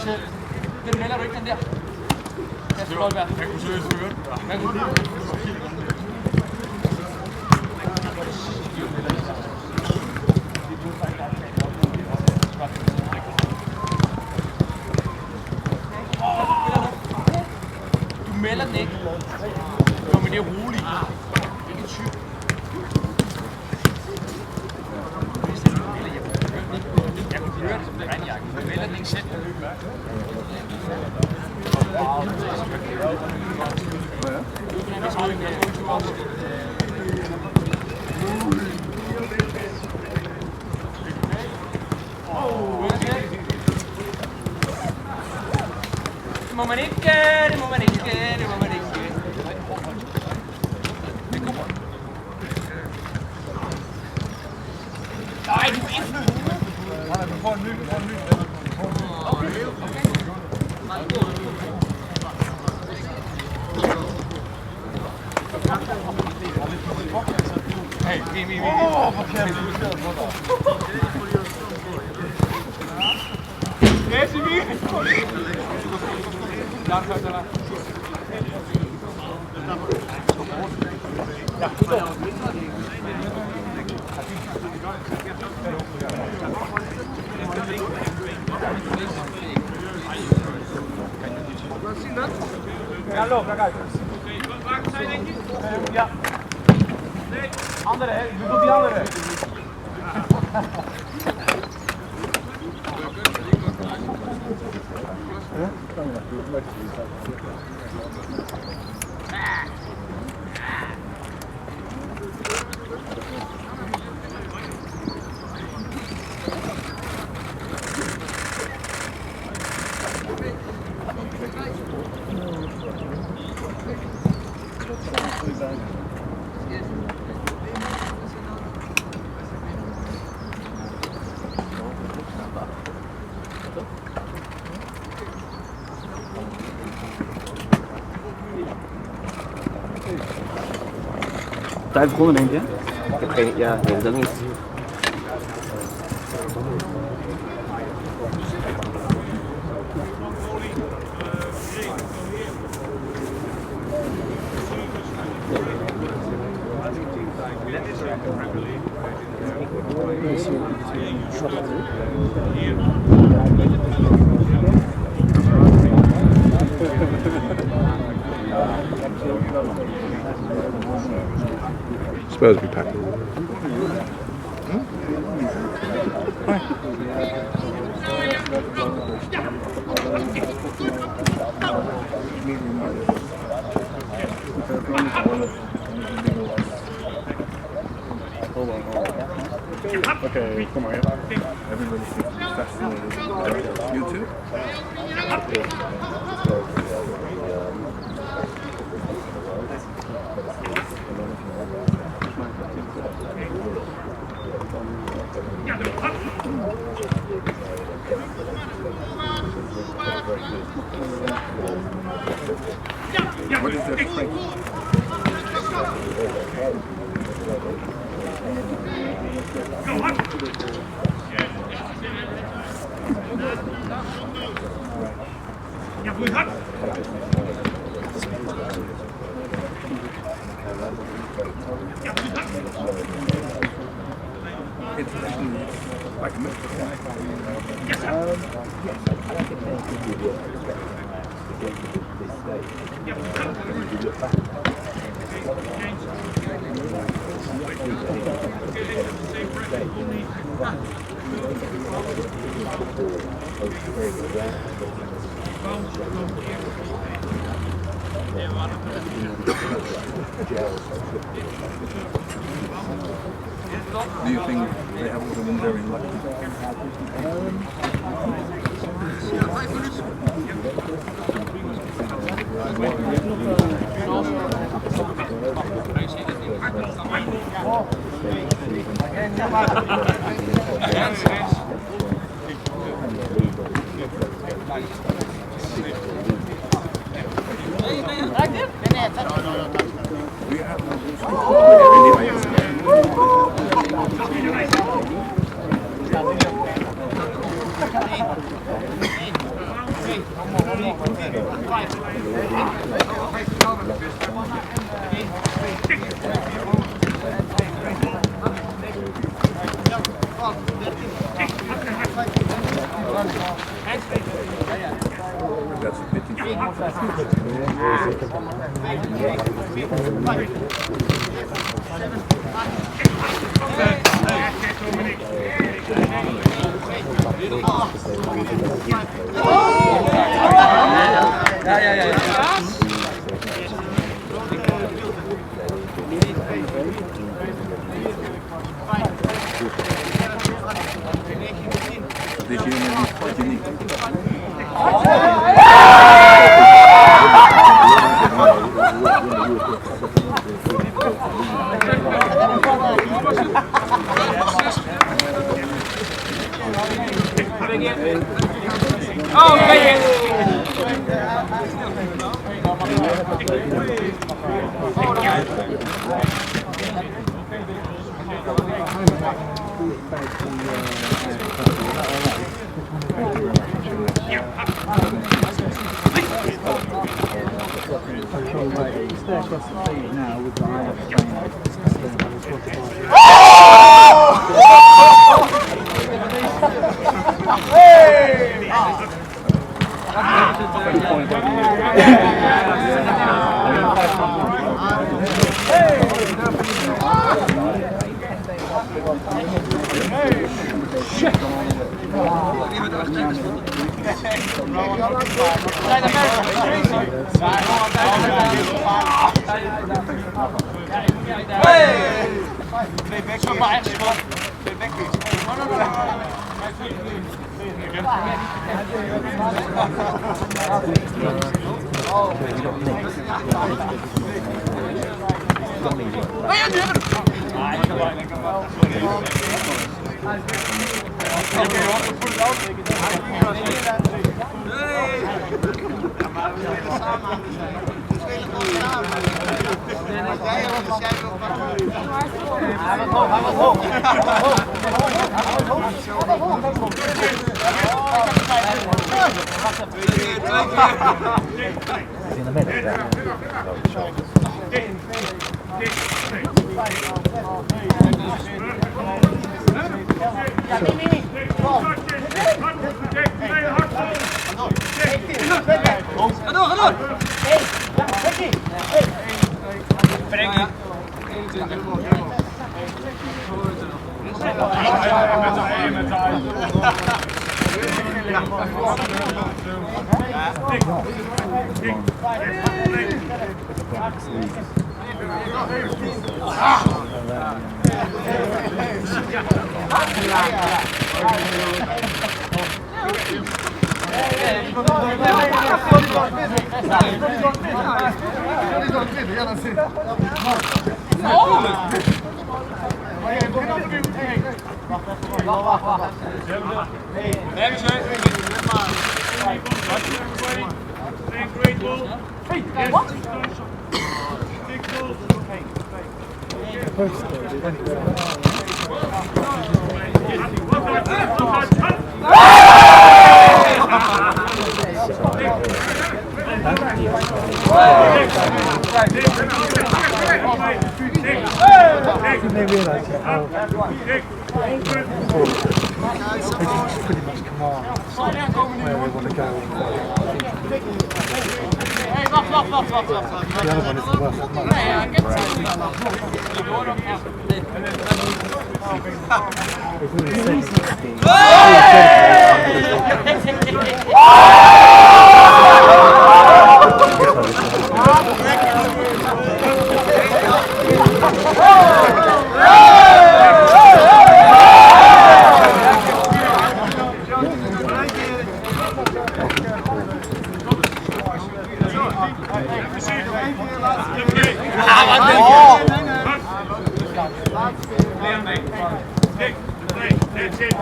selv. Den melder du ikke, den der. Kasper Goldberg. Jeg kunne seriøst høre den. Hvad kunne du? Du melder den ikke. Jo, men det er roligt. Ikke typ. Jeg kunne høre det som det regnjakke. Du melder den ikke selv. Det må man ikke, det må man ikke, det må man ikke. Nej, du er indflyttet. Nej, vi får en ny, Okay. Hey, vi. hvor kan jeg blive stedet for dig? Yes, Emil! Langt højt, eller? Ja, Ja, lov, der kijk. Ja. Andere, hè? Ik bedoel die andere. Daar heb ik begonnen, denk je? Ik heb geen, ja, nee, dat niet. Spurs will be packed. Okay, kom maar. Everybody is fascinated. You too? What is that thing? Ja, goed, hard. Ja, goed, hard. Internationally, like a myth. Yes, sir. Ja, goed, hard. Do you think they have also been very lucky? That's a pity. This year maybe it's quite unique. Oh, man! Stay across the field now with the Ajax in the middle there. They realise how it's pretty much command where they want to go. The other one isn't worth that That's it.